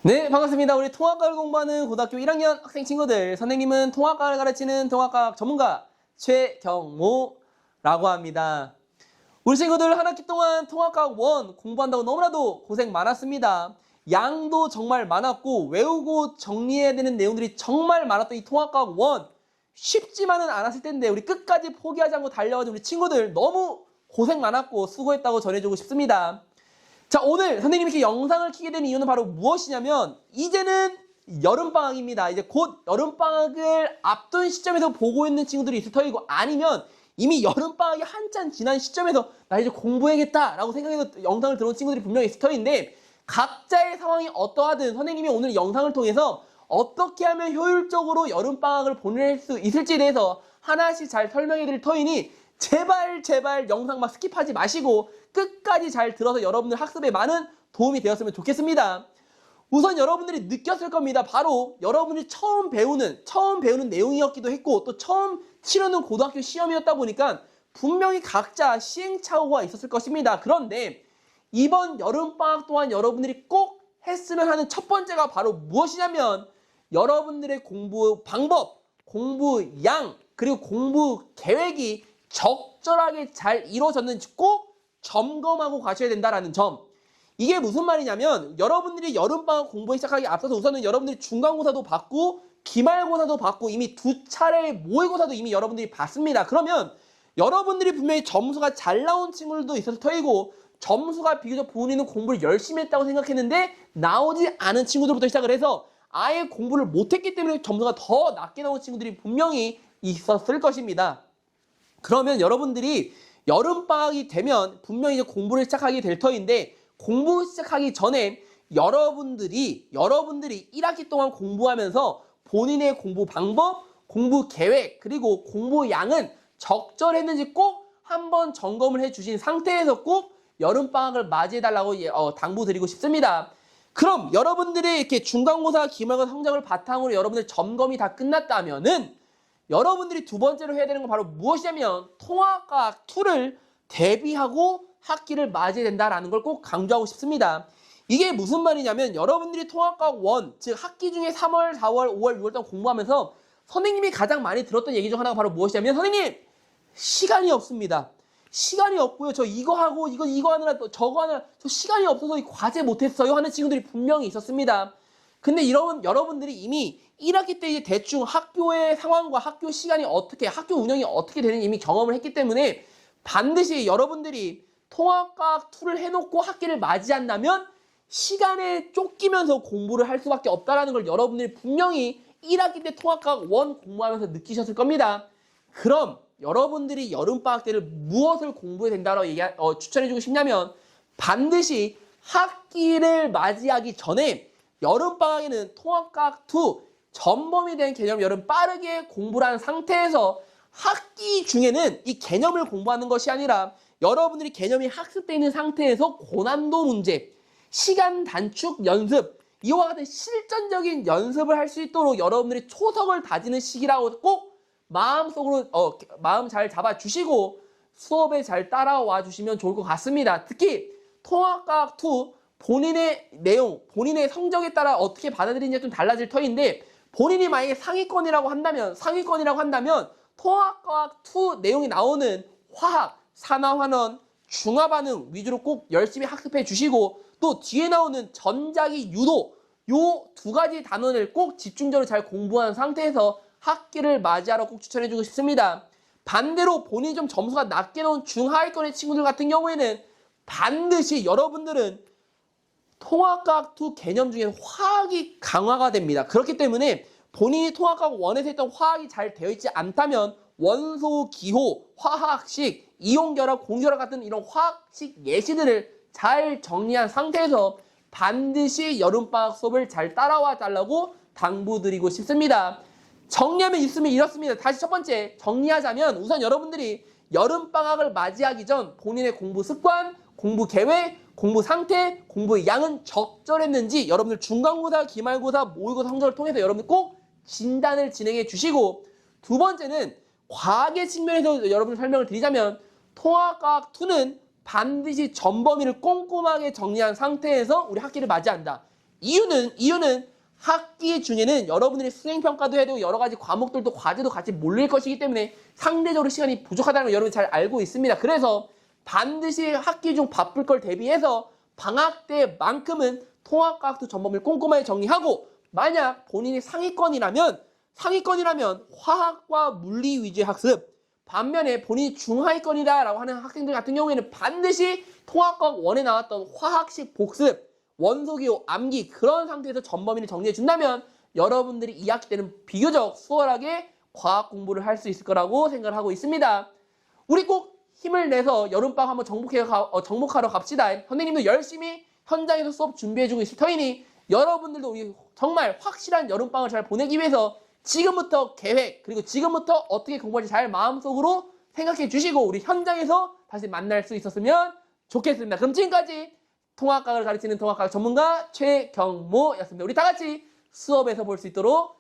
네, 반갑습니다. 우리 통합과를 공부하는 고등학교 1학년 학생 친구들. 선생님은 통합과를 가르치는 통합과학 전문가 최경모라고 합니다. 우리 친구들 한 학기 동안 통합과학 1 공부한다고 너무나도 고생 많았습니다. 양도 정말 많았고 외우고 정리해야 되는 내용들이 정말 많았던 이 통합과학 1 쉽지만은 않았을 텐데 우리 끝까지 포기하지 않고 달려가지고 우리 친구들 너무 고생 많았고 수고했다고 전해주고 싶습니다. 자, 오늘 선생님이 이렇게 영상을 켜게 된 이유는 바로 무엇이냐면 이제는 여름방학입니다. 이제 곧 여름방학을 앞둔 시점에서 보고 있는 친구들이 있을 터이고 아니면 이미 여름방학이 한참 지난 시점에서 나 이제 공부해야겠다라고 생각해서 영상을 들어온 친구들이 분명히 있을 터인데 각자의 상황이 어떠하든 선생님이 오늘 영상을 통해서 어떻게 하면 효율적으로 여름방학을 보낼 수 있을지에 대해서 하나씩 잘 설명해 드릴 터이니 제발 영상 막 스킵하지 마시고 끝까지 잘 들어서 여러분들 학습에 많은 도움이 되었으면 좋겠습니다. 우선 여러분들이 느꼈을 겁니다. 바로 여러분들이 처음 배우는 내용이었기도 했고 또 처음 치르는 고등학교 시험이었다 보니까 분명히 각자 시행착오가 있었을 것입니다. 그런데 이번 여름방학 동안 여러분들이 꼭 했으면 하는 첫 번째가 바로 무엇이냐면 여러분들의 공부 방법, 공부 양, 그리고 공부 계획이 적절하게 잘 이루어졌는지 꼭 점검하고 가셔야 된다는 점. 이게 무슨 말이냐면 여러분들이 여름방학 공부에 시작하기 앞서서 우선은 여러분들이 중간고사도 받고 기말고사도 받고 이미 2차례 모의고사도 이미 여러분들이 봤습니다. 그러면 여러분들이 분명히 점수가 잘 나온 친구들도 있어서 터이고 점수가 비교적 본인은 공부를 열심히 했다고 생각했는데 나오지 않은 친구들부터 시작을 해서 아예 공부를 못했기 때문에 점수가 더 낮게 나온 친구들이 분명히 있었을 것입니다. 그러면 여러분들이 여름방학이 되면 분명히 이제 공부를 시작하게 될 터인데 공부 시작하기 전에 여러분들이 1학기 동안 공부하면서 본인의 공부 방법, 공부 계획, 그리고 공부 양은 적절했는지 꼭 한번 점검을 해주신 상태에서 꼭 여름방학을 맞이해달라고 당부드리고 싶습니다. 그럼 여러분들의 이렇게 중간고사, 기말고사 성적을 바탕으로 여러분들 점검이 다 끝났다면은 여러분들이 두 번째로 해야 되는 건 바로 무엇이냐면 통합과학 2를 대비하고 학기를 맞이해야 된다는 걸 꼭 강조하고 싶습니다. 이게 무슨 말이냐면 여러분들이 통합과학 1, 즉 학기 중에 3월, 4월, 5월, 6월 동안 공부하면서 선생님이 가장 많이 들었던 얘기 중 하나가 바로 무엇이냐면 선생님 시간이 없습니다. 시간이 없고요. 저 이거 하고 이거 하느라 또 저거 하느라 저 시간이 없어서 과제 못했어요 하는 친구들이 분명히 있었습니다. 근데 여러분들이 이미 1학기 때 이제 대충 학교의 상황과 학교 시간이 학교 운영이 어떻게 되는지 이미 경험을 했기 때문에 반드시 여러분들이 통합과학 2를 해놓고 학기를 맞이한다면 시간에 쫓기면서 공부를 할 수밖에 없다는 걸 여러분들이 분명히 1학기 때 통합과학 1 공부하면서 느끼셨을 겁니다. 그럼 여러분들이 여름방학 때를 무엇을 공부해야 된다고 추천해주고 싶냐면 반드시 학기를 맞이하기 전에 여름방학에는 통합과학 2 전범에 대한 개념을 여러분 빠르게 공부를 한 상태에서 학기 중에는 이 개념을 공부하는 것이 아니라 여러분들이 개념이 학습되어 있는 상태에서 고난도 문제, 시간 단축 연습, 이와 같은 실전적인 연습을 할 수 있도록 여러분들이 초석을 다지는 시기라고 꼭 마음속으로 마음 잘 잡아주시고 수업에 잘 따라와 주시면 좋을 것 같습니다. 특히 통합과학 2 본인의 내용, 본인의 성적에 따라 어떻게 받아들이느냐 좀 달라질 터인데 본인이 만약에 상위권이라고 한다면 통합과학 2 내용이 나오는 화학, 산화환원, 중화반응 위주로 꼭 열심히 학습해 주시고 또 뒤에 나오는 전자기, 유도 요 두 가지 단원을 꼭 집중적으로 잘 공부한 상태에서 학기를 맞이하러 꼭 추천해주고 싶습니다. 반대로 본인이 좀 점수가 낮게 나온 중하위권의 친구들 같은 경우에는 반드시 여러분들은 통합과학 2 개념 중에 화학이 강화가 됩니다. 그렇기 때문에 본인이 통합과학 1에서 했던 화학이 잘 되어 있지 않다면 원소, 기호, 화학식, 이온결합, 공결합 같은 이런 화학식 예시들을 잘 정리한 상태에서 반드시 여름방학 수업을 잘 따라와 달라고 당부드리고 싶습니다. 정리하면 있으면 이렇습니다. 다시 첫 번째 정리하자면 우선 여러분들이 여름방학을 맞이하기 전 본인의 공부 습관, 공부 계획, 공부 상태, 공부 양은 적절했는지 여러분들 중간고사, 기말고사, 모의고사 성적을 통해서 여러분들 꼭 진단을 진행해 주시고 두 번째는 과학의 측면에서 여러분들 설명을 드리자면 통합과학 2는 반드시 전범위를 꼼꼼하게 정리한 상태에서 우리 학기를 맞이한다. 이유는 학기 중에는 여러분들이 수행평가도 해도 여러 가지 과목들도 과제도 같이 몰릴 것이기 때문에 상대적으로 시간이 부족하다는 걸 여러분이 잘 알고 있습니다. 그래서 반드시 학기 중 바쁠 걸 대비해서 방학 때만큼은 통합과학도 전범위를 꼼꼼하게 정리하고, 만약 본인이 상위권이라면 화학과 물리 위주의 학습, 반면에 본인이 중하위권이다라고 하는 학생들 같은 경우에는 반드시 통합과학 1에 나왔던 화학식 복습, 원소기호, 암기 그런 상태에서 전범위를 정리해 준다면 여러분들이 2학기 때는 비교적 수월하게 과학 공부를 할 수 있을 거라고 생각을 하고 있습니다. 우리 꼭 힘을 내서 여름방학 한번 정복하러 갑시다. 선생님도 열심히 현장에서 수업 준비해주고 있을 터이니 여러분들도 우리 정말 확실한 여름방학을 잘 보내기 위해서 지금부터 계획, 그리고 지금부터 어떻게 공부할지 잘 마음속으로 생각해 주시고 우리 현장에서 다시 만날 수 있었으면 좋겠습니다. 그럼 지금까지 통합과학을 가르치는 통합과학 전문가 최경모였습니다. 우리 다 같이 수업에서 볼 수 있도록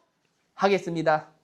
하겠습니다.